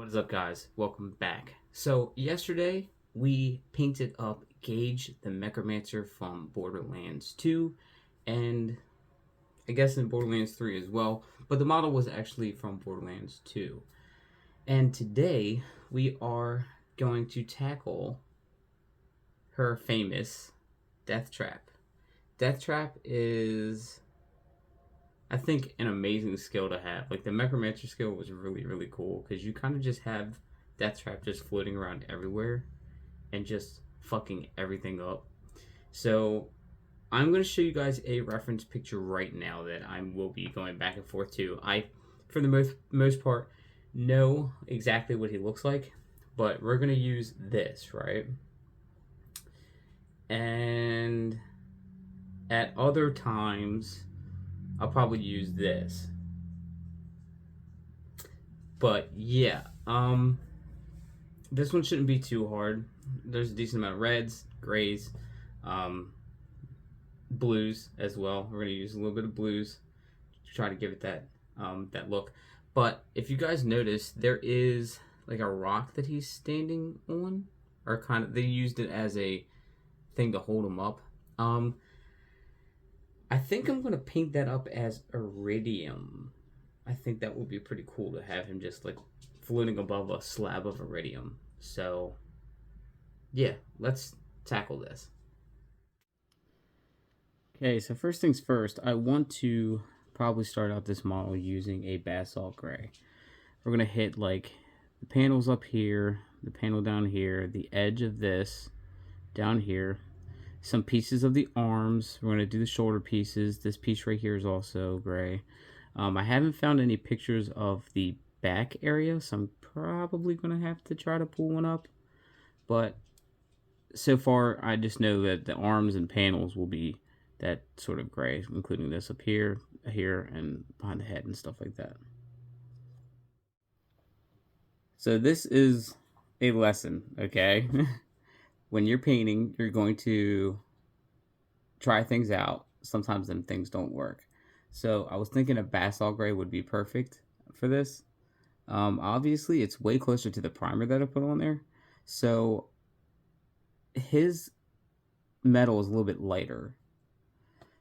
What is up, guys? Welcome back. So yesterday we painted up Gage the Necromancer from Borderlands 2 and I guess in Borderlands 3 as well, but the model was actually from Borderlands 2. And today we are going to tackle her famous Deathtrap. Deathtrap is, I think, an amazing skill to have. Like, the Necromancer skill was really cool because you kind of just have Deathtrap just floating around everywhere and just fucking everything up. So I'm going to show you guys a reference picture right now that I will be going back and forth to. I, for the most part, know exactly what he looks like, but we're going to use this, right? And at other times, I'll probably use this. But yeah, this one shouldn't be too hard. There's a decent amount of reds, grays, blues as well. We're gonna use a little bit of blues to try to give it that that look. But if you guys notice, there is like a rock that he's standing on, or kind of they used it as a thing to hold him up. I think I'm going to paint that up as iridium. I think that would be pretty cool to have him just like floating above a slab of iridium. So yeah, let's tackle this. Okay, so first things first, I want to probably start out this model using a basalt gray. We're going to hit like the panels up here, the panel down here, the edge of this down here, some pieces of the arms. We're going to do the shoulder pieces. This piece right here is also gray. I haven't found any pictures of the back area, so I'm probably going to have to try to pull one up. But so far, I just know that the arms and panels will be that sort of gray, including this up here, here, and behind the head and stuff like that. So this is a lesson, okay? When you're painting, you're going to try things out. Sometimes them things don't work. So I was thinking a basalt gray would be perfect for this. Obviously, it's way closer to the primer that I put on there. So his metal is a little bit lighter.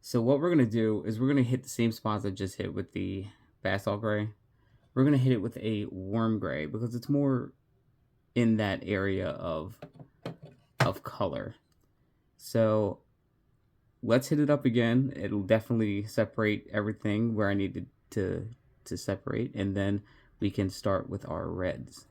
So what we're going to do is we're going to hit the same spots I just hit with the basalt gray. We're going to hit it with a warm gray because it's more in that area of color. So let's hit it up again. It'll definitely separate everything where I needed to separate, and then we can start with our reds.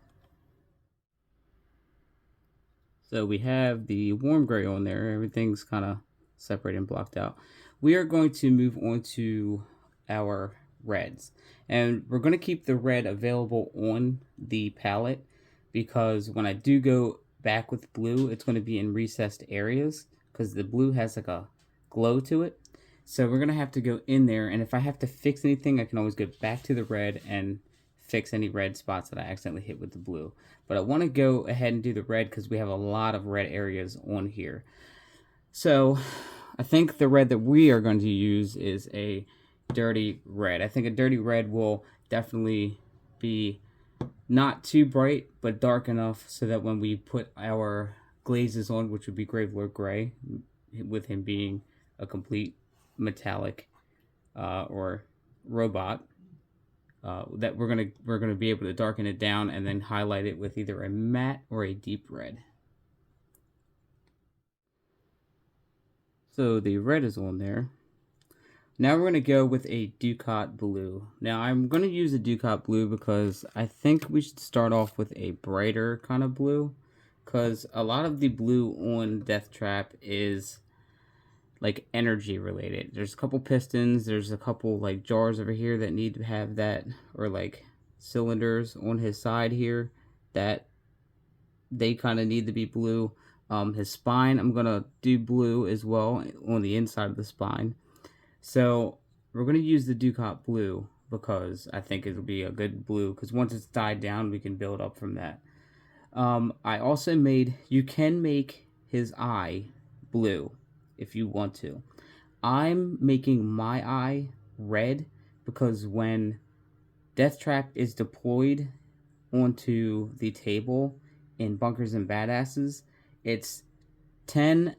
So we have the warm gray on there. Everything's kind of separated and blocked out. We are going to move on to our reds, and we're going to keep the red available on the palette because when I do go back with blue, it's going to be in recessed areas because the blue has like a glow to it. So we're going to have to go in there, and if I have to fix anything, I can always go back to the red and fix any red spots that I accidentally hit with the blue. But I want to go ahead and do the red because we have a lot of red areas on here. So I think the red that we are going to use is a dirty red. I think a dirty red will definitely be not too bright, but dark enough so that when we put our glazes on, which would be Gravelord Gray, with him being a complete metallic or robot, that we're gonna be able to darken it down and then highlight it with either a matte or a deep red. So the red is on there. Now we're going to go with a Ducat blue. Now I'm going to use a Ducat blue because I think we should start off with a brighter kind of blue. Because a lot of the blue on Deathtrap is like energy related. There's a couple pistons, there's a couple like jars over here that need to have that, or like cylinders on his side here that they kind of need to be blue. His spine, I'm going to do blue as well on the inside of the spine. So we're going to use the Ducat blue because I think it'll be a good blue because once it's dyed down, we can build up from that. I also you can make his eye blue if you want to. I'm making my eye red because when Deathtrap is deployed, onto the table in Bunkers and Badasses, it's 10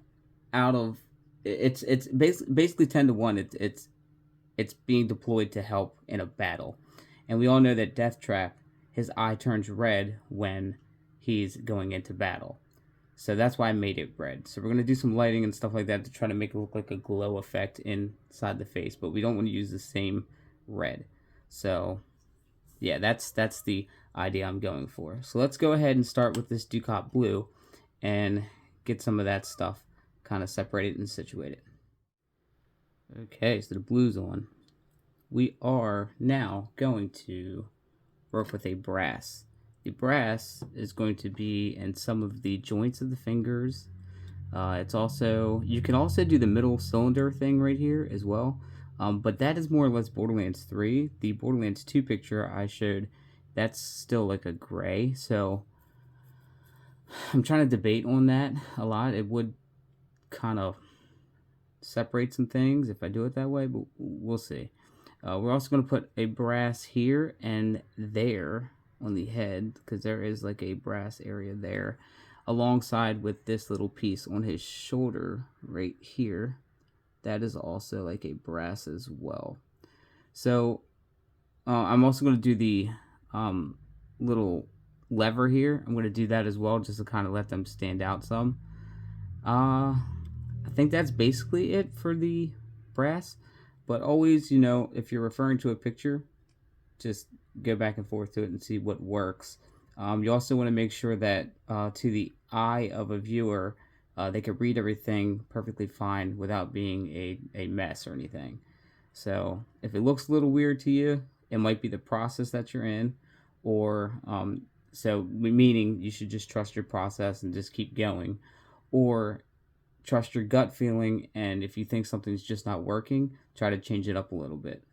out of it's basically 10 to 1. It's being deployed to help in a battle. And we all know that Deathtrap, his eye turns red when he's going into battle. So that's why I made it red. So we're going to do some lighting and stuff like that to try to make it look like a glow effect inside the face. But we don't want to use the same red. So yeah, that's the idea I'm going for. So let's go ahead and start with this Ducat blue and get some of that stuff kind of separated and situated. Okay, so the blue's on. We are now going to work with a brass. The brass is going to be in some of the joints of the fingers. It's also, you can also do the middle cylinder thing right here as well. But that is more or less Borderlands 3. The Borderlands 2 picture I showed, that's still like a gray. So I'm trying to debate on that a lot. It would kind of separate some things if I do it that way, but we'll see. We're also going to put a brass here and there on the head, because there is like a brass area there, alongside with this little piece on his shoulder right here. That is also like a brass as well. So I'm also going to do the little lever here. I'm going to do that as well, just to kind of let them stand out some. I think that's basically it for the brass. But always, you know, if you're referring to a picture, just go back and forth to it and see what works. You also want to make sure that to the eye of a viewer, they can read everything perfectly fine without being a mess or anything. So if it looks a little weird to you, it might be the process that you're in, or so meaning you should just trust your process and just keep going, or trust your gut feeling, and if you think something's just not working, try to change it up a little bit.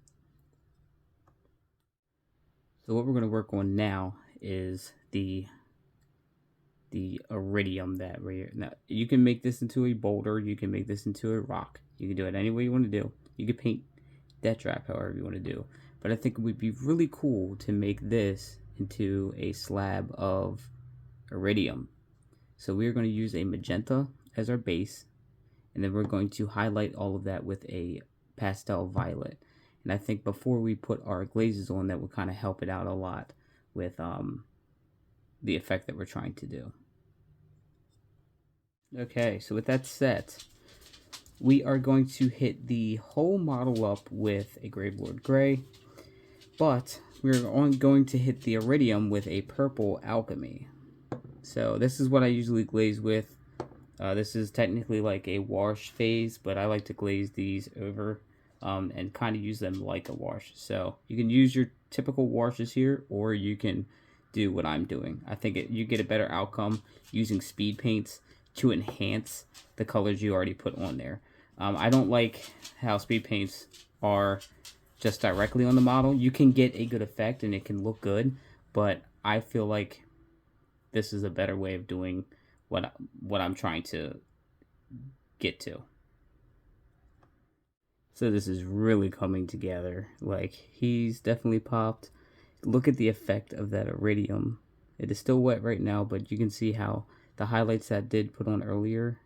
So what we're going to work on now is the iridium that we're, now you can make this into a boulder, you can make this into a rock, you can do it any way you want to do. You can paint Deathtrap however you want to do, but I think it would be really cool to make this into a slab of iridium. So we're going to use a magenta as our base, and then we're going to highlight all of that with a pastel violet. And I think before we put our glazes on, that will kind of help it out a lot with the effect that we're trying to do. Okay, so with that set, we are going to hit the whole model up with a Gravelord Gray, but we're going to hit the iridium with a purple alchemy. So this is what I usually glaze with. This is technically like a wash phase, but I like to glaze these over and kind of use them like a wash. So you can use your typical washes here, or you can do what I'm doing. I think you get a better outcome using speed paints to enhance the colors you already put on there. I don't like how speed paints are just directly on the model. You can get a good effect and it can look good, but I feel like this is a better way of doing what I'm trying to get to. So this is really coming together. Like, he's definitely popped. Look at the effect of that iridium. It is still wet right now, but you can see how the highlights that I did put on earlier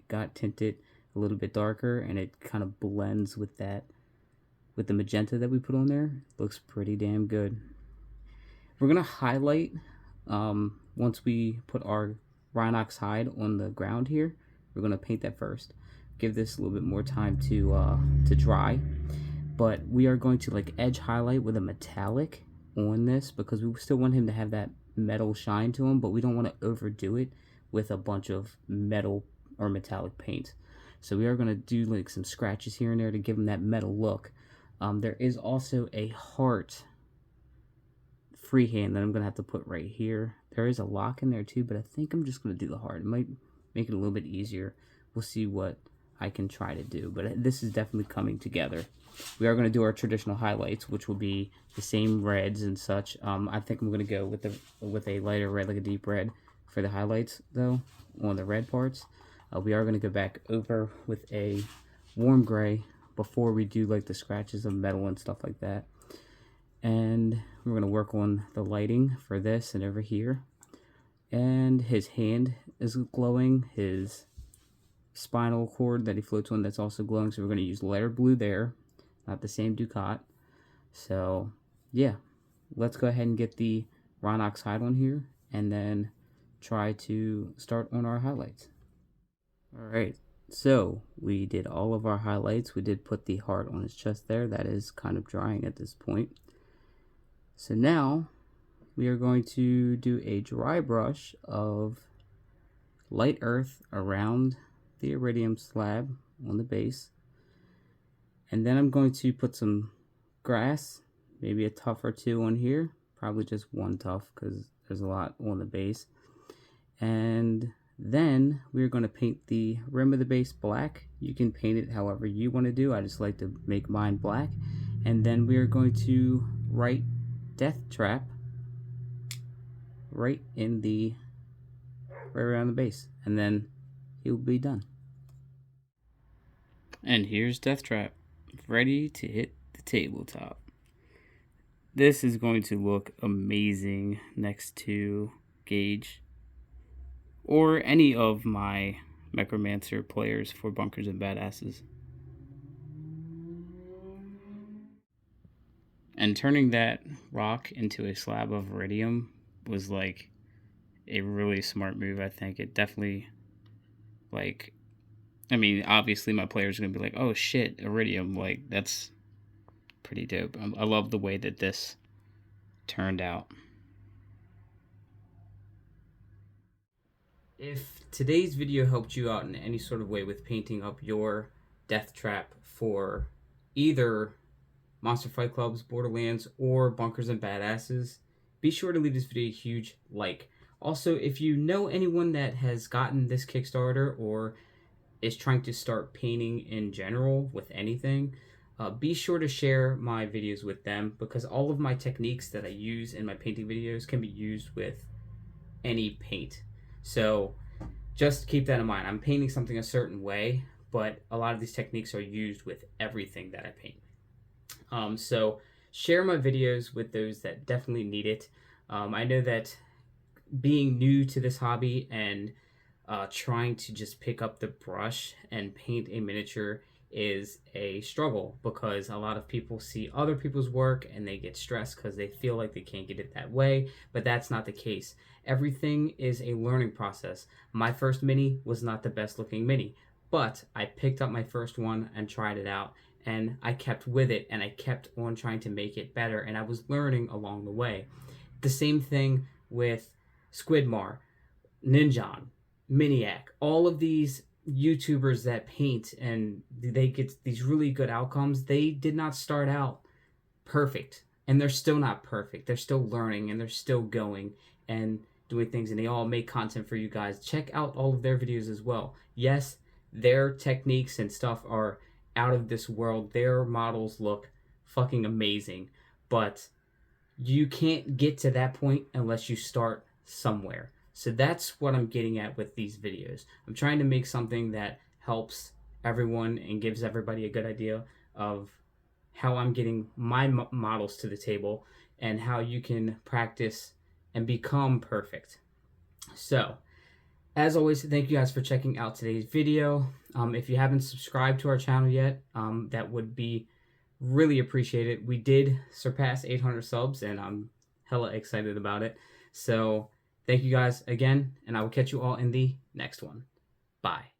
got tinted a little bit darker, and it kind of blends with that, with the magenta that we put on there. Looks pretty damn good. We're gonna highlight once we put our Rhinox hide on the ground here. We're gonna paint that first. Give this a little bit more time to dry, but we are going to like edge highlight with a metallic on this, because we still want him to have that metal shine to him, but we don't want to overdo it with a bunch of metal or metallic paint. So we are going to do like some scratches here and there to give him that metal look. There is also a heart freehand that I'm going to have to put right here. There is a lock in there too, but I think I'm just going to do the heart. It might make it a little bit easier. We'll see what I can try to do, but this is definitely coming together. We are going to do our traditional highlights, which will be the same reds and such. I think I'm going to go with a lighter red, like a deep red, for the highlights though on the red parts. We are going to go back over with a warm gray before we do like the scratches of metal and stuff like that. And we're going to work on the lighting for this and over here. And his hand is glowing. His spinal cord that he floats on, that's also glowing. So we're going to use lighter blue there, not the same Ducat. So yeah, let's go ahead and get the Rhinox hide on here and then try to start on our highlights. Alright, so we did all of our highlights. We did put the heart on his chest there. That is kind of drying at this point. So now we are going to do a dry brush of light earth around the iridium slab on the base. And then I'm going to put some grass, maybe a tuff or two on here. Probably just one tuff because there's a lot on the base. And then we're going to paint the rim of the base black. You can paint it however you want to do. I just like to make mine black. And then we are going to write Deathtrap right around the base, and then he'll be done. And here's Deathtrap, ready to hit the tabletop. This is going to look amazing next to Gage or any of my Necromancer players for Bunkers and Badasses. And turning that rock into a slab of iridium was like a really smart move, I think. It definitely, like, I mean, obviously my players are going to be like, oh shit, iridium, like, that's pretty dope. I love the way that this turned out. If today's video helped you out in any sort of way with painting up your Deathtrap for either Monster Fight Club's Borderlands or Bunkers and Badasses, be sure to leave this video a huge like. Also, if you know anyone that has gotten this Kickstarter or is trying to start painting in general with anything, be sure to share my videos with them, because all of my techniques that I use in my painting videos can be used with any paint. So just keep that in mind. I'm painting something a certain way, but a lot of these techniques are used with everything that I paint. So share my videos with those that definitely need it. I know that being new to this hobby and trying to just pick up the brush and paint a miniature is a struggle, because a lot of people see other people's work and they get stressed because they feel like they can't get it that way, but that's not the case. Everything is a learning process. My first mini was not the best looking mini, but I picked up my first one and tried it out, and I kept with it, and I kept on trying to make it better, and I was learning along the way. The same thing with Squidmar, Ninjon, Miniac, all of these YouTubers that paint and they get these really good outcomes. They did not start out perfect, and they're still not perfect. They're still learning, and they're still going and doing things, and they all make content for you guys. Check out all of their videos as well. Yes, their techniques and stuff are out of this world. Their models look fucking amazing, but you can't get to that point unless you start somewhere. So that's what I'm getting at with these videos. I'm trying to make something that helps everyone and gives everybody a good idea of how I'm getting my models to the table and how you can practice and become perfect. So, as always, thank you guys for checking out today's video. If you haven't subscribed to our channel yet, that would be really appreciated. We did surpass 800 subs, and I'm hella excited about it. So thank you guys again, and I will catch you all in the next one. Bye.